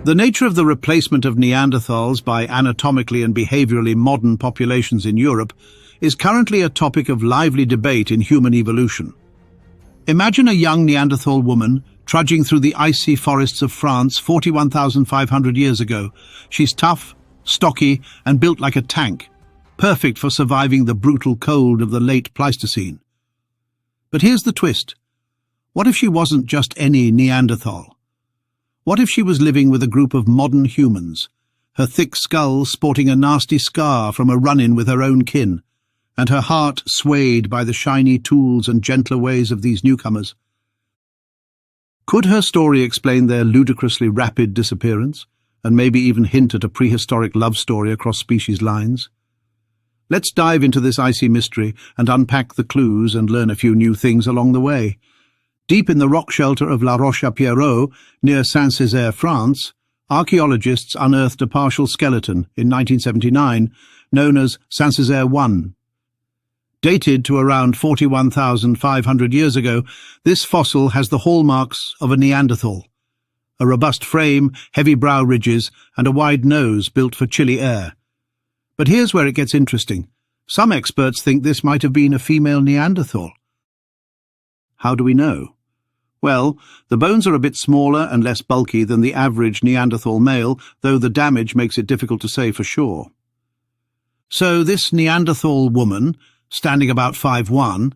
The nature of the replacement of Neanderthals by anatomically and behaviorally modern populations in Europe is currently a topic of lively debate in human evolution. Imagine a young Neanderthal woman trudging through the icy forests of France 41,500 years ago. She's tough, stocky, and built like a tank, perfect for surviving the brutal cold of the late Pleistocene. But here's the twist. What if she wasn't just any Neanderthal? What if she was living with a group of modern humans, her thick skull sporting a nasty scar from a run-in with her own kin, and her heart swayed by the shiny tools and gentler ways of these newcomers? Could her story explain their ludicrously rapid disappearance, and maybe even hint at a prehistoric love story across species lines? Let's dive into this icy mystery and unpack the clues and learn a few new things along the way. Deep in the rock shelter of La Roche-à-Pierrot, near Saint-Cesaire, France, archaeologists unearthed a partial skeleton in 1979, known as Saint-Cesaire I. Dated to around 41,500 years ago, this fossil has the hallmarks of a Neanderthal. A robust frame, heavy brow ridges, and a wide nose built for chilly air. But here's where it gets interesting. Some experts think this might have been a female Neanderthal. How do we know? Well, the bones are a bit smaller and less bulky than the average Neanderthal male, though the damage makes it difficult to say for sure. So this Neanderthal woman, standing about 5'1",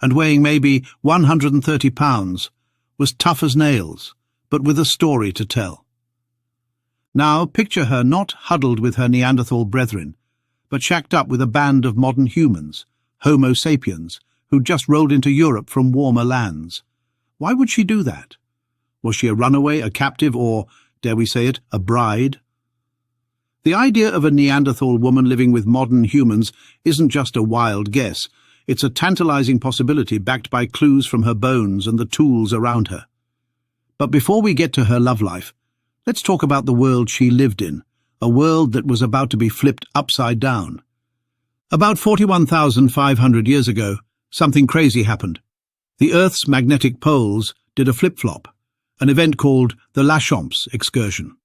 and weighing maybe 130 pounds, was tough as nails, but with a story to tell. Now picture her not huddled with her Neanderthal brethren, but shacked up with a band of modern humans, Homo sapiens, who'd just rolled into Europe from warmer lands. Why would she do that? Was she a runaway, a captive, or, dare we say it, a bride? The idea of a Neanderthal woman living with modern humans isn't just a wild guess. It's a tantalizing possibility backed by clues from her bones and the tools around her. But before we get to her love life, let's talk about the world she lived in, a world that was about to be flipped upside down. About 41,500 years ago, something crazy happened. The Earth's magnetic poles did a flip-flop, an event called the Lachamps excursion.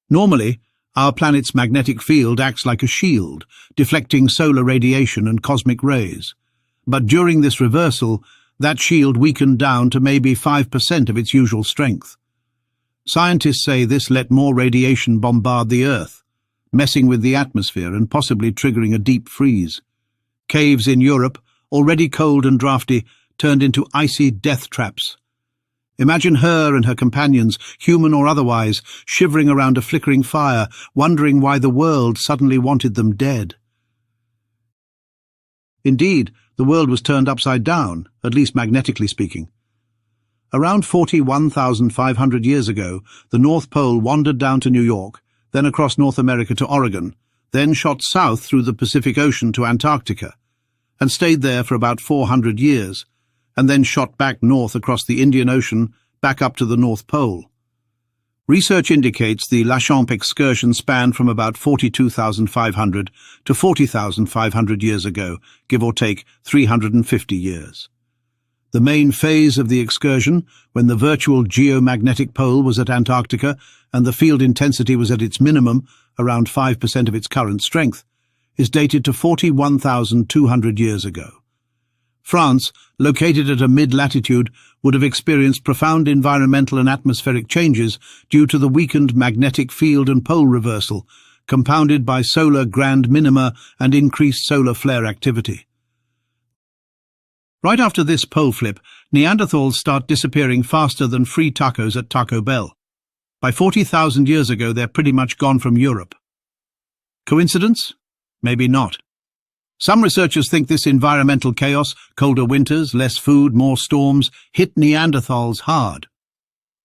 Normally, our planet's magnetic field acts like a shield, deflecting solar radiation and cosmic rays. But during this reversal, that shield weakened down to maybe 5% of its usual strength. Scientists say this let more radiation bombard the Earth, messing with the atmosphere and possibly triggering a deep freeze. Caves in Europe, already cold and drafty, turned into icy death traps. Imagine her and her companions, human or otherwise, shivering around a flickering fire, wondering why the world suddenly wanted them dead. Indeed, the world was turned upside down, at least magnetically speaking. Around 41,500 years ago, the North Pole wandered down to New York, then across North America to Oregon, then shot south through the Pacific Ocean to Antarctica, and stayed there for about 400 years, and then shot back north across the Indian Ocean, back up to the North Pole. Research indicates the Lachamps excursion spanned from about 42,500 to 40,500 years ago, give or take 350 years. The main phase of the excursion, when the virtual geomagnetic pole was at Antarctica and the field intensity was at its minimum, around 5% of its current strength, is dated to 41,200 years ago. France, located at a mid-latitude, would have experienced profound environmental and atmospheric changes due to the weakened magnetic field and pole reversal, compounded by solar grand minima and increased solar flare activity. Right after this pole flip, Neanderthals start disappearing faster than free tacos at Taco Bell. By 40,000 years ago, they're pretty much gone from Europe. Coincidence? Maybe not. Some researchers think this environmental chaos, colder winters, less food, more storms, hit Neanderthals hard.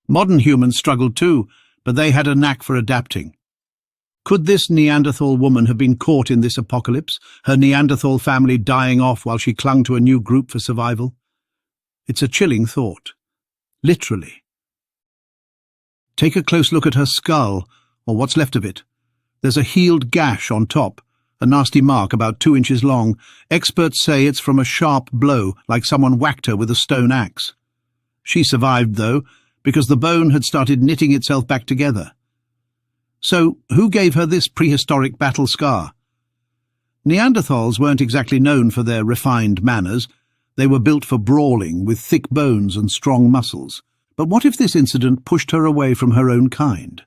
Modern humans struggled too, but they had a knack for adapting. Could this Neanderthal woman have been caught in this apocalypse, her Neanderthal family dying off while she clung to a new group for survival? It's a chilling thought. Literally. Take a close look at her skull, or what's left of it. There's a healed gash on top, a nasty mark about 2 inches long. Experts say it's from a sharp blow, like someone whacked her with a stone axe. She survived, though, because the bone had started knitting itself back together. So, who gave her this prehistoric battle scar? Neanderthals weren't exactly known for their refined manners. They were built for brawling, with thick bones and strong muscles. But what if this incident pushed her away from her own kind?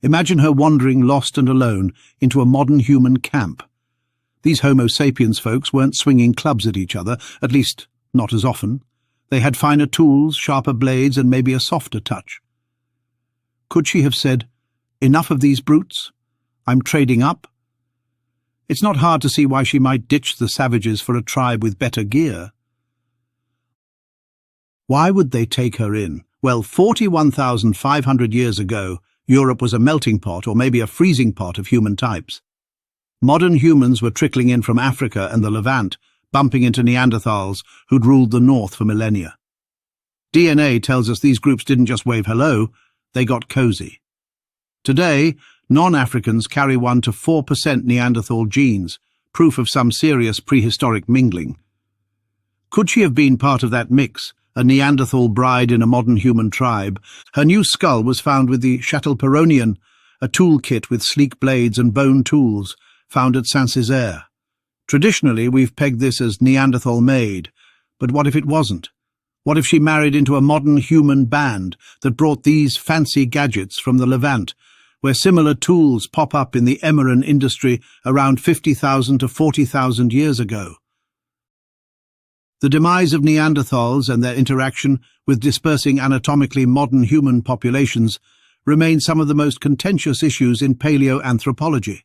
Imagine her wandering lost and alone into a modern human camp. These Homo sapiens folks weren't swinging clubs at each other, at least not as often. They had finer tools, sharper blades, and maybe a softer touch. Could she have said, "Enough of these brutes? I'm trading up"? It's not hard to see why she might ditch the savages for a tribe with better gear. Why would they take her in? Well, 41,500 years ago, Europe was a melting pot or maybe a freezing pot of human types. Modern humans were trickling in from Africa and the Levant, bumping into Neanderthals who'd ruled the north for millennia. DNA tells us these groups didn't just wave hello, they got cozy. Today, non-Africans carry 1 to 4% Neanderthal genes, proof of some serious prehistoric mingling. Could she have been part of that mix, a Neanderthal bride in a modern human tribe? Her new skull was found with the Châtelperronian, a toolkit with sleek blades and bone tools, found at Saint-Cesaire. Traditionally, we've pegged this as Neanderthal-made, but what if it wasn't? What if she married into a modern human band that brought these fancy gadgets from the Levant, where similar tools pop up in the emerald industry around 50,000 to 40,000 years ago? The demise of Neanderthals and their interaction with dispersing anatomically modern human populations remain some of the most contentious issues in paleoanthropology.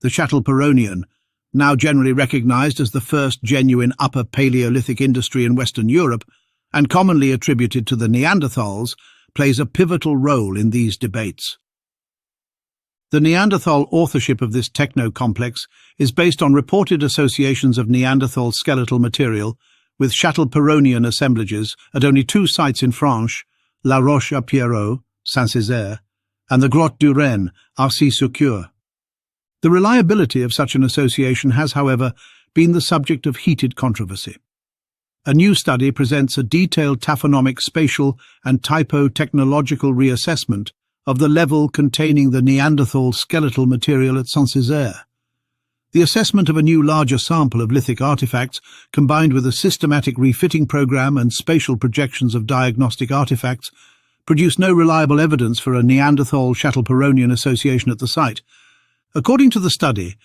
The Châtelperronian, now generally recognized as the first genuine Upper Paleolithic industry in Western Europe, and commonly attributed to the Neanderthals, plays a pivotal role in these debates. The Neanderthal authorship of this techno-complex is based on reported associations of Neanderthal skeletal material with Châtelperronian assemblages at only 2 sites in France, La Roche-à-Pierrot, Saint-Cesaire, and the Grotte du Renne, Arcy-sur-Cure. The reliability of such an association has, however, been the subject of heated controversy. A new study presents a detailed taphonomic, spatial, and typo-technological reassessment of the level containing the Neanderthal skeletal material at Saint-Cesaire. The assessment of a new larger sample of lithic artifacts, combined with a systematic refitting program and spatial projections of diagnostic artifacts, produced no reliable evidence for a Neanderthal-Châtelperronian association at the site. According to the study,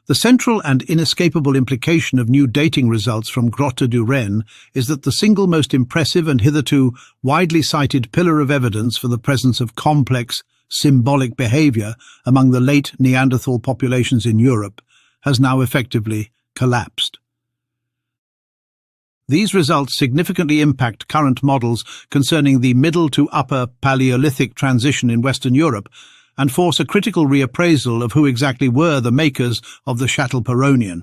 the central and inescapable implication of new dating results from Grotte du Renne is that the single most impressive and hitherto widely cited pillar of evidence for the presence of complex, symbolic behavior among the late Neanderthal populations in Europe has now effectively collapsed. These results significantly impact current models concerning the Middle to Upper Paleolithic transition in Western Europe, and force a critical reappraisal of who exactly were the makers of the Châtelperronian.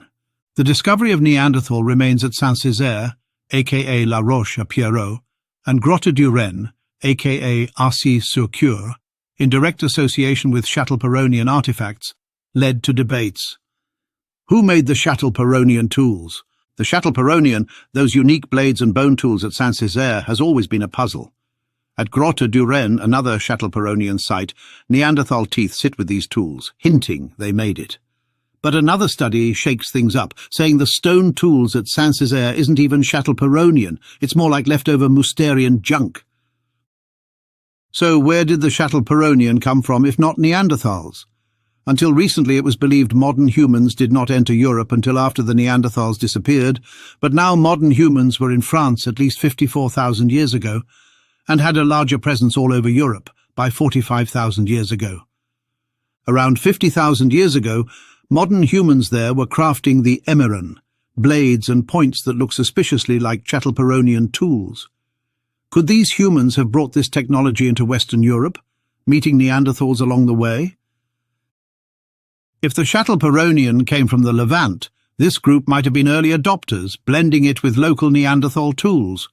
The discovery of Neanderthal remains at Saint-Cesaire, aka La Roche-à-Pierrot, and Grotte du Renne, aka Arcy-sur-Cure, in direct association with Châtelperronian artifacts, led to debates. Who made the Châtelperronian tools? The Châtelperronian, those unique blades and bone tools at Saint-Cesaire, has always been a puzzle. At Grotte du Renne, another Châtelperronian site, Neanderthal teeth sit with these tools, hinting they made it. But another study shakes things up, saying the stone tools at Saint-Cesaire isn't even Châtelperronian, it's more like leftover Mousterian junk. So where did the Châtelperronian come from if not Neanderthals? Until recently it was believed modern humans did not enter Europe until after the Neanderthals disappeared, but now modern humans were in France at least 54,000 years ago, and had a larger presence all over Europe by 45,000 years ago. Around 50,000 years ago, modern humans there were crafting the emeron, blades and points that look suspiciously like Châtelperronian tools. Could these humans have brought this technology into Western Europe, meeting Neanderthals along the way? If the Châtelperronian came from the Levant, this group might have been early adopters, blending it with local Neanderthal tools.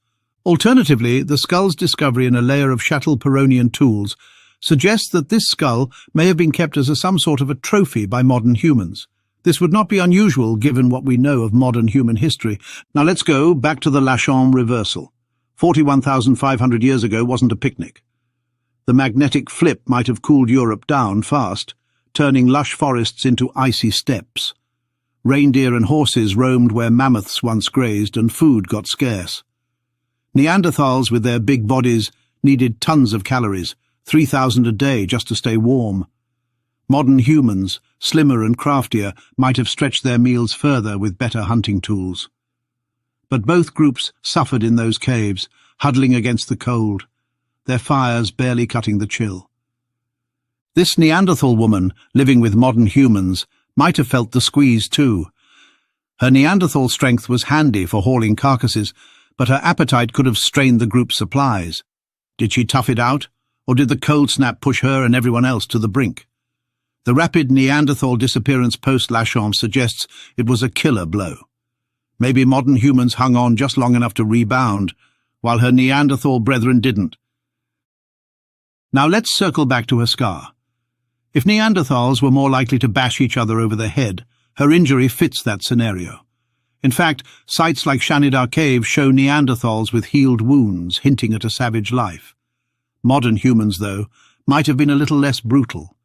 Alternatively, the skull's discovery in a layer of Châtelperronian tools suggests that this skull may have been kept as some sort of a trophy by modern humans. This would not be unusual given what we know of modern human history. Now let's go back to the Lachon reversal. 41,500 years ago wasn't a picnic. The magnetic flip might have cooled Europe down fast, turning lush forests into icy steppes. Reindeer and horses roamed where mammoths once grazed, and food got scarce. Neanderthals, with their big bodies, needed tons of calories, 3,000 a day just to stay warm. Modern humans, slimmer and craftier, might have stretched their meals further with better hunting tools. But both groups suffered in those caves, huddling against the cold, their fires barely cutting the chill. This Neanderthal woman, living with modern humans, might have felt the squeeze too. Her Neanderthal strength was handy for hauling carcasses, but her appetite could have strained the group's supplies. Did she tough it out, or did the cold snap push her and everyone else to the brink? The rapid Neanderthal disappearance post-Lachance suggests it was a killer blow. Maybe modern humans hung on just long enough to rebound, while her Neanderthal brethren didn't. Now let's circle back to her scar. If Neanderthals were more likely to bash each other over the head, her injury fits that scenario. In fact, sites like Saint-Cesaire Cave show Neanderthals with healed wounds, hinting at a savage life. Modern humans, though, might have been a little less brutal.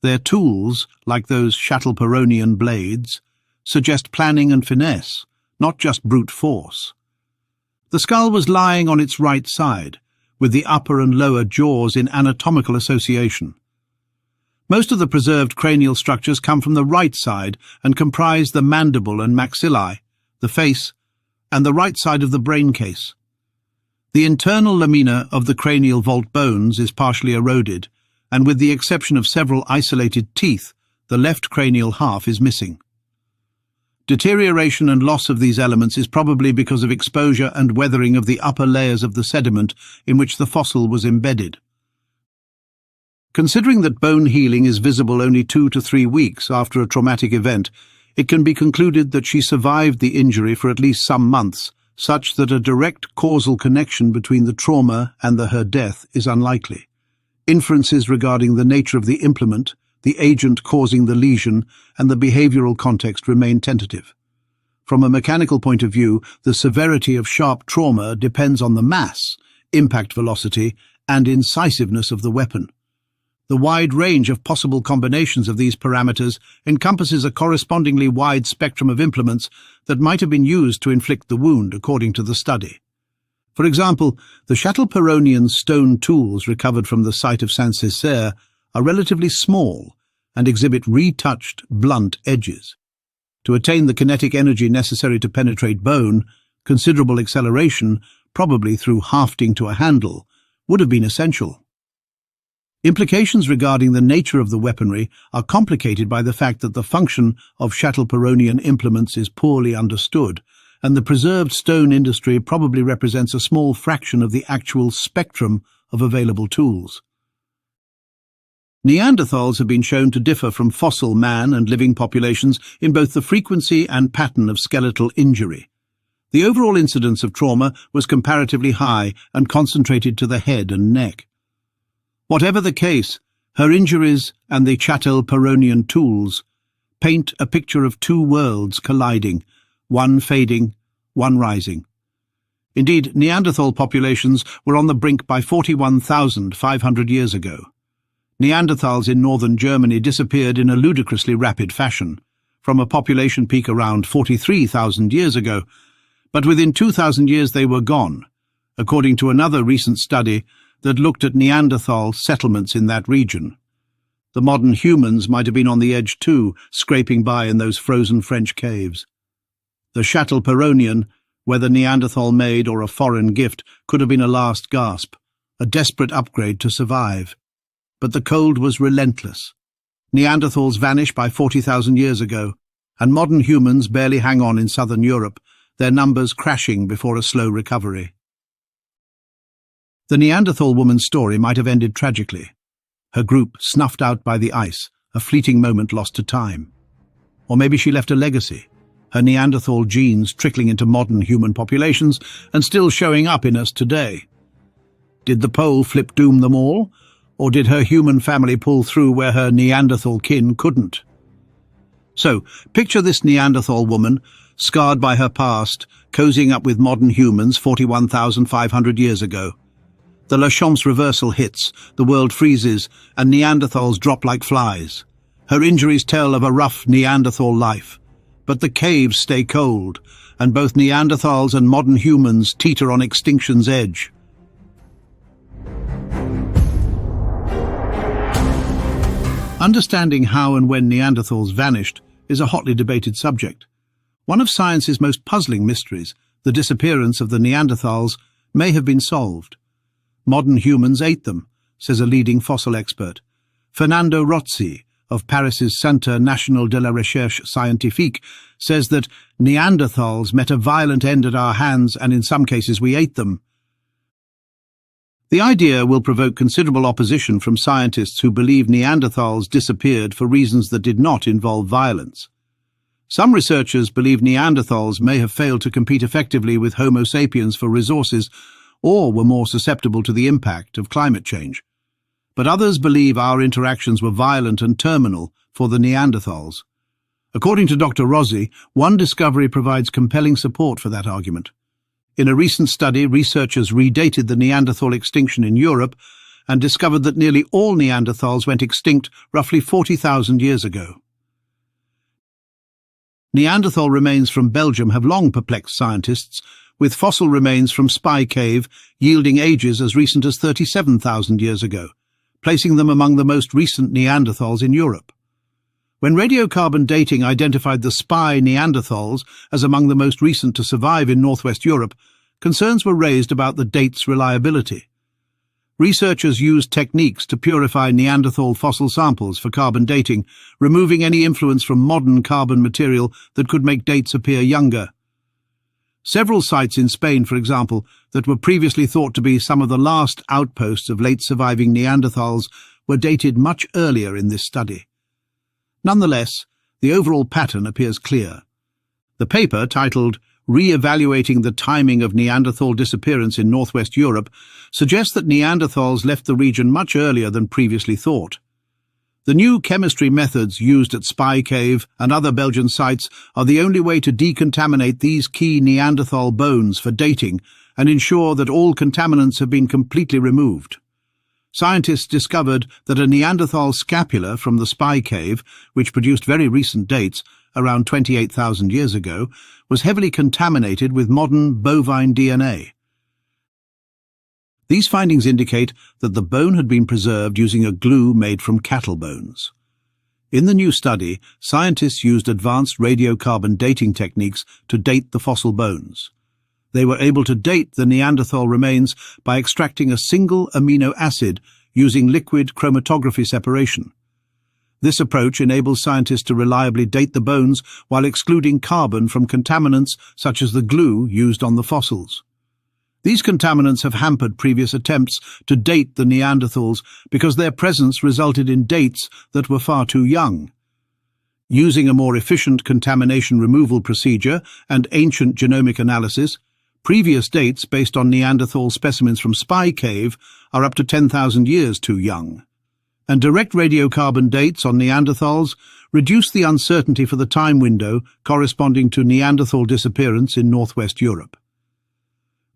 Their tools, like those Châtelperronian blades, suggest planning and finesse, not just brute force. The skull was lying on its right side, with the upper and lower jaws in anatomical association. Most of the preserved cranial structures come from the right side and comprise the mandible and maxillae, the face, and the right side of the brain case. The internal lamina of the cranial vault bones is partially eroded, and with the exception of several isolated teeth, the left cranial half is missing. Deterioration and loss of these elements is probably because of exposure and weathering of the upper layers of the sediment in which the fossil was embedded. Considering that bone healing is visible only 2 to 3 weeks after a traumatic event, it can be concluded that she survived the injury for at least some months, such that a direct causal connection between the trauma and her death is unlikely. Inferences regarding the nature of the implement, the agent causing the lesion, and the behavioral context remain tentative. From a mechanical point of view, the severity of sharp trauma depends on the mass, impact velocity, and incisiveness of the weapon. The wide range of possible combinations of these parameters encompasses a correspondingly wide spectrum of implements that might have been used to inflict the wound, according to the study. For example, the Châtelperronian stone tools recovered from the site of Saint-Cesaire are relatively small and exhibit retouched, blunt edges. To attain the kinetic energy necessary to penetrate bone, considerable acceleration, probably through hafting to a handle, would have been essential. Implications regarding the nature of the weaponry are complicated by the fact that the function of Châtelperronian implements is poorly understood, and the preserved stone industry probably represents a small fraction of the actual spectrum of available tools. Neanderthals have been shown to differ from fossil man and living populations in both the frequency and pattern of skeletal injury. The overall incidence of trauma was comparatively high and concentrated to the head and neck. Whatever the case, her injuries and the Châtelperronian tools paint a picture of two worlds colliding, one fading, one rising. Indeed, Neanderthal populations were on the brink by 41,500 years ago. Neanderthals in northern Germany disappeared in a ludicrously rapid fashion, from a population peak around 43,000 years ago, but within 2,000 years they were gone, according to another recent study that looked at Neanderthal settlements in that region. The modern humans might have been on the edge too, scraping by in those frozen French caves. The Châtelperronian, whether Neanderthal-made or a foreign gift, could have been a last gasp, a desperate upgrade to survive. But the cold was relentless. Neanderthals vanished by 40,000 years ago, and modern humans barely hang on in southern Europe, their numbers crashing before a slow recovery. The Neanderthal woman's story might have ended tragically. Her group snuffed out by the ice, a fleeting moment lost to time. Or maybe she left a legacy, her Neanderthal genes trickling into modern human populations and still showing up in us today. Did the pole flip doom them all? Or did her human family pull through where her Neanderthal kin couldn't? So, picture this Neanderthal woman, scarred by her past, cozying up with modern humans 41,500 years ago. The Lachampe's reversal hits, the world freezes, and Neanderthals drop like flies. Her injuries tell of a rough Neanderthal life. But the caves stay cold, and both Neanderthals and modern humans teeter on extinction's edge. Understanding how and when Neanderthals vanished is a hotly debated subject. One of science's most puzzling mysteries, the disappearance of the Neanderthals, may have been solved. Modern humans ate them, says a leading fossil expert. Fernando Rozzi, of Paris's Centre National de la Recherche Scientifique, says that Neanderthals met a violent end at our hands and in some cases we ate them. The idea will provoke considerable opposition from scientists who believe Neanderthals disappeared for reasons that did not involve violence. Some researchers believe Neanderthals may have failed to compete effectively with Homo sapiens for resources or were more susceptible to the impact of climate change. But others believe our interactions were violent and terminal for the Neanderthals. According to Dr. Rozzi, one discovery provides compelling support for that argument. In a recent study, researchers redated the Neanderthal extinction in Europe and discovered that nearly all Neanderthals went extinct roughly 40,000 years ago. Neanderthal remains from Belgium have long perplexed scientists, with fossil remains from Spy Cave yielding ages as recent as 37,000 years ago, placing them among the most recent Neanderthals in Europe. When radiocarbon dating identified the Spy Neanderthals as among the most recent to survive in northwest Europe, concerns were raised about the date's reliability. Researchers used techniques to purify Neanderthal fossil samples for carbon dating, removing any influence from modern carbon material that could make dates appear younger. Several sites in Spain, for example, that were previously thought to be some of the last outposts of late surviving Neanderthals were dated much earlier in this study. Nonetheless, the overall pattern appears clear. The paper, titled Re-evaluating the Timing of Neanderthal Disappearance in Northwest Europe, suggests that Neanderthals left the region much earlier than previously thought. The new chemistry methods used at Spy Cave and other Belgian sites are the only way to decontaminate these key Neanderthal bones for dating and ensure that all contaminants have been completely removed. Scientists discovered that a Neanderthal scapula from the Spy Cave, which produced very recent dates, around 28,000 years ago, was heavily contaminated with modern bovine DNA. These findings indicate that the bone had been preserved using a glue made from cattle bones. In the new study, scientists used advanced radiocarbon dating techniques to date the fossil bones. They were able to date the Neanderthal remains by extracting a single amino acid using liquid chromatography separation. This approach enables scientists to reliably date the bones while excluding carbon from contaminants such as the glue used on the fossils. These contaminants have hampered previous attempts to date the Neanderthals because their presence resulted in dates that were far too young. Using a more efficient contamination removal procedure and ancient genomic analysis, previous dates based on Neanderthal specimens from Spy Cave are up to 10,000 years too young. And direct radiocarbon dates on Neanderthals reduce the uncertainty for the time window corresponding to Neanderthal disappearance in northwest Europe.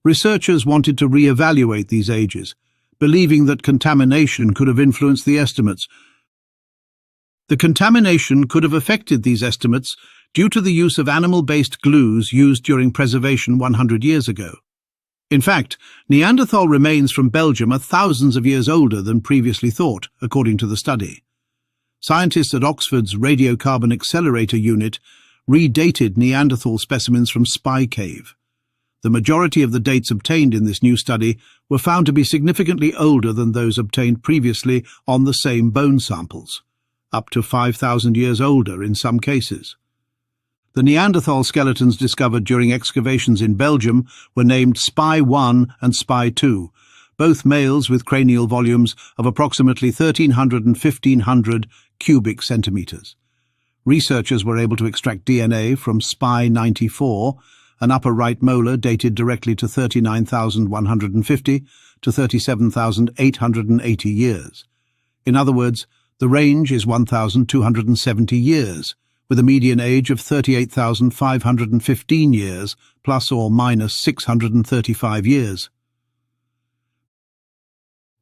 Researchers wanted to re-evaluate these ages, believing that contamination could have influenced the estimates. The contamination could have affected these estimates due to the use of animal-based glues used during preservation 100 years ago. In fact, Neanderthal remains from Belgium are thousands of years older than previously thought, according to the study. Scientists at Oxford's Radiocarbon Accelerator Unit redated Neanderthal specimens from Spy Cave. The majority of the dates obtained in this new study were found to be significantly older than those obtained previously on the same bone samples, up to 5,000 years older in some cases. The Neanderthal skeletons discovered during excavations in Belgium were named Spy 1 and Spy 2, both males with cranial volumes of approximately 1,300 and 1,500 cubic centimeters. Researchers were able to extract DNA from Spy 94, an upper right molar dated directly to 39,150 to 37,880 years. In other words, the range is 1,270 years, with a median age of 38,515 years, plus or minus 635 years.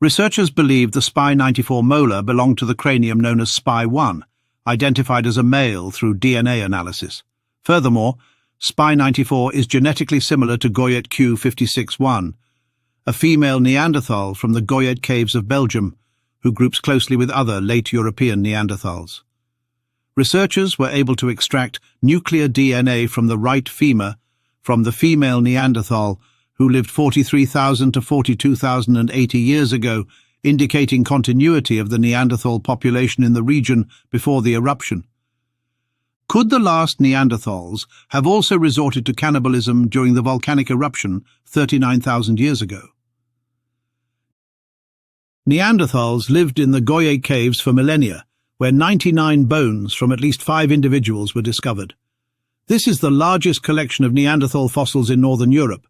Researchers believe the SPY-94 molar belonged to the cranium known as SPY-1, identified as a male through DNA analysis. Furthermore, SPY-94 is genetically similar to Goyet Q56-1, a female Neanderthal from the Goyet caves of Belgium, who groups closely with other late European Neanderthals. Researchers were able to extract nuclear DNA from the right femur from the female Neanderthal, who lived 43,000 to 42,080 years ago, indicating continuity of the Neanderthal population in the region before the eruption. Could the last Neanderthals have also resorted to cannibalism during the volcanic eruption 39,000 years ago? Neanderthals lived in the Goyet caves for millennia, where 99 bones from at least 5 individuals were discovered. This is the largest collection of Neanderthal fossils in northern Europe,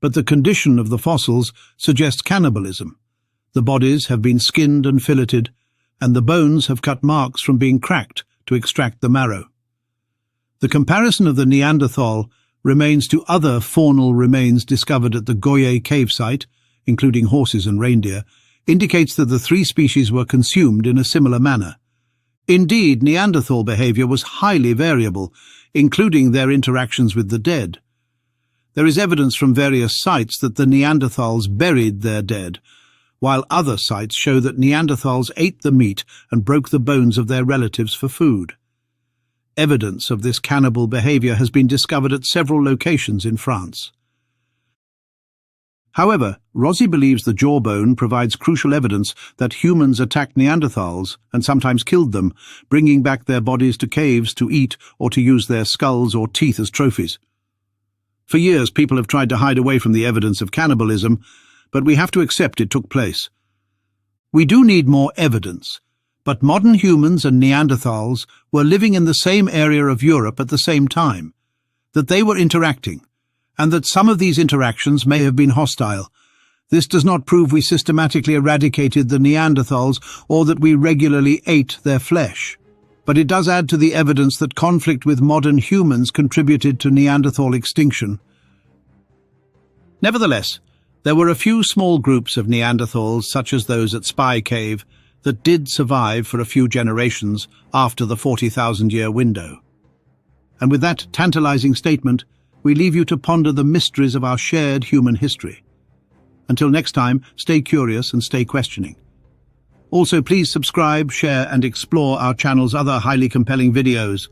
but the condition of the fossils suggests cannibalism. The bodies have been skinned and filleted, and the bones have cut marks from being cracked to extract the marrow. The comparison of the Neanderthal remains to other faunal remains discovered at the Goyet cave site, including horses and reindeer, indicates that the 3 species were consumed in a similar manner. Indeed, Neanderthal behavior was highly variable, including their interactions with the dead. There is evidence from various sites that the Neanderthals buried their dead, while other sites show that Neanderthals ate the meat and broke the bones of their relatives for food. Evidence of this cannibal behavior has been discovered at several locations in France. However, Rossi believes the jawbone provides crucial evidence that humans attacked Neanderthals and sometimes killed them, bringing back their bodies to caves to eat or to use their skulls or teeth as trophies. For years, people have tried to hide away from the evidence of cannibalism, but we have to accept it took place. We do need more evidence, but modern humans and Neanderthals were living in the same area of Europe at the same time, that they were interacting, and that some of these interactions may have been hostile. This does not prove we systematically eradicated the Neanderthals or that we regularly ate their flesh, but it does add to the evidence that conflict with modern humans contributed to Neanderthal extinction. Nevertheless, there were a few small groups of Neanderthals, such as those at Spy Cave, that did survive for a few generations after the 40,000-year window. And with that tantalizing statement, we leave you to ponder the mysteries of our shared human history. Until next time, stay curious and stay questioning. Also, please subscribe, share and explore our channel's other highly compelling videos.